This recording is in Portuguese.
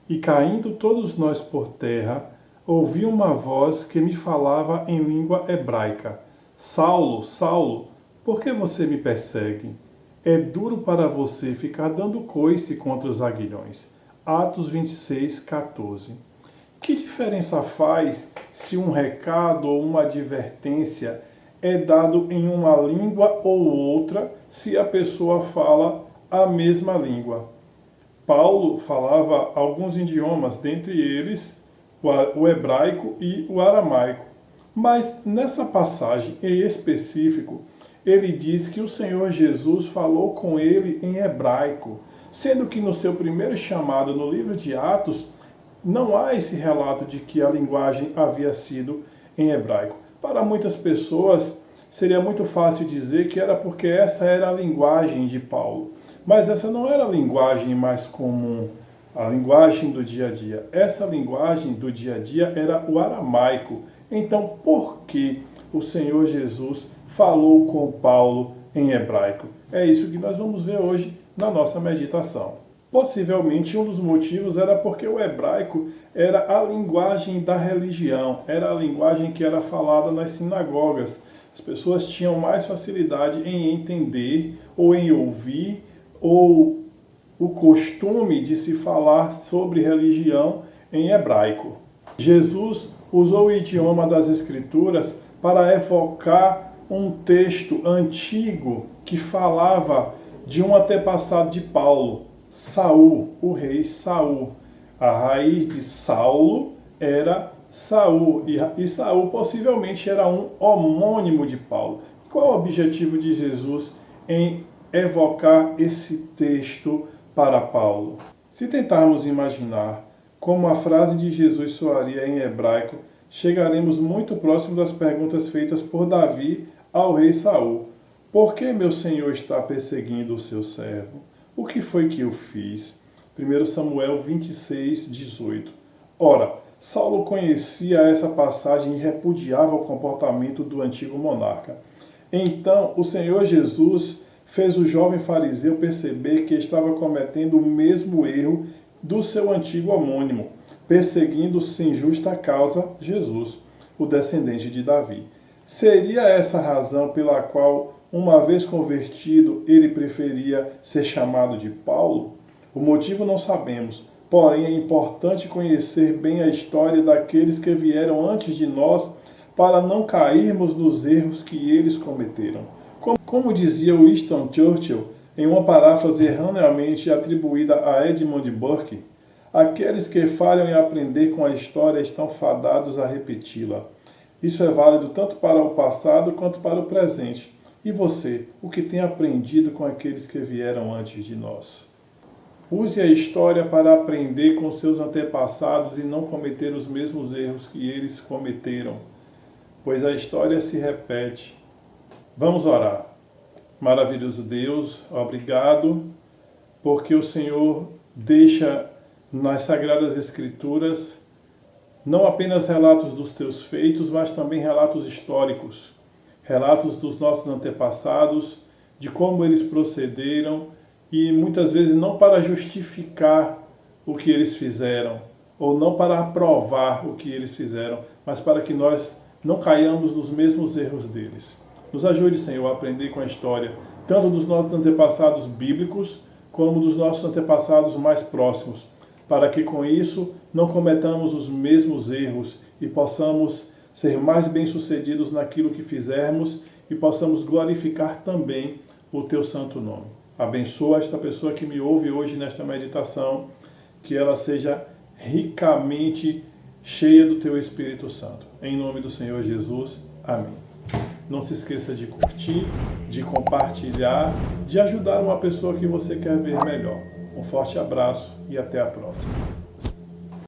E caindo todos nós por terra, ouvi uma voz que me falava em língua hebraica: Saulo, Saulo, por que você me persegue? É duro para você ficar dando coice contra os aguilhões. Atos 26, 14. Que diferença faz se um recado ou uma advertência é dado em uma língua ou outra, se a pessoa fala a mesma língua? Paulo falava alguns idiomas, dentre eles o hebraico e o aramaico. Mas nessa passagem em específico, ele diz que o Senhor Jesus falou com ele em hebraico, sendo que no seu primeiro chamado no livro de Atos, não há esse relato de que a linguagem havia sido em hebraico. Para muitas pessoas, seria muito fácil dizer que era porque essa era a linguagem de Paulo. Mas essa não era a linguagem mais comum, a linguagem do dia a dia. Essa linguagem do dia a dia era o aramaico. Então, por que o Senhor Jesus falou com Paulo em hebraico? É isso que nós vamos ver hoje na nossa meditação. Possivelmente um dos motivos era porque o hebraico era a linguagem da religião, era a linguagem que era falada nas sinagogas. As pessoas tinham mais facilidade em entender ou em ouvir, ou o costume de se falar sobre religião em hebraico. Jesus usou o idioma das Escrituras para evocar um texto antigo que falava de um antepassado de Paulo, Saul, o rei Saul. A raiz de Saulo era Saul, e Saul possivelmente era um homônimo de Paulo. Qual é o objetivo de Jesus em evocar esse texto para Paulo? Se tentarmos imaginar como a frase de Jesus soaria em hebraico, chegaremos muito próximo das perguntas feitas por Davi ao rei Saul. Por que meu senhor está perseguindo o seu servo? O que foi que eu fiz? 1 Samuel 26, 18. Ora, Saulo conhecia essa passagem e repudiava o comportamento do antigo monarca. Então, o Senhor Jesus fez o jovem fariseu perceber que estava cometendo o mesmo erro do seu antigo homônimo, perseguindo sem justa causa Jesus, o descendente de Davi. Seria essa a razão pela qual, uma vez convertido, ele preferia ser chamado de Paulo? O motivo não sabemos, porém é importante conhecer bem a história daqueles que vieram antes de nós para não cairmos nos erros que eles cometeram. Como dizia Winston Churchill, em uma paráfrase erroneamente atribuída a Edmund Burke, aqueles que falham em aprender com a história estão fadados a repeti-la. Isso é válido tanto para o passado quanto para o presente. E você, o que tem aprendido com aqueles que vieram antes de nós? Use a história para aprender com seus antepassados e não cometer os mesmos erros que eles cometeram, pois a história se repete. Vamos orar. Maravilhoso Deus, obrigado, porque o Senhor deixa nas Sagradas Escrituras não apenas relatos dos teus feitos, mas também relatos históricos, relatos dos nossos antepassados, de como eles procederam, e muitas vezes não para justificar o que eles fizeram, ou não para aprovar o que eles fizeram, mas para que nós não caiamos nos mesmos erros deles. Nos ajude, Senhor, a aprender com a história, tanto dos nossos antepassados bíblicos, como dos nossos antepassados mais próximos, para que com isso não cometamos os mesmos erros e possamos ser mais bem-sucedidos naquilo que fizermos e possamos glorificar também o teu santo nome. Abençoa esta pessoa que me ouve hoje nesta meditação, que ela seja ricamente cheia do teu Espírito Santo. Em nome do Senhor Jesus. Amém. Não se esqueça de curtir, de compartilhar, de ajudar uma pessoa que você quer ver melhor. Um forte abraço e até a próxima.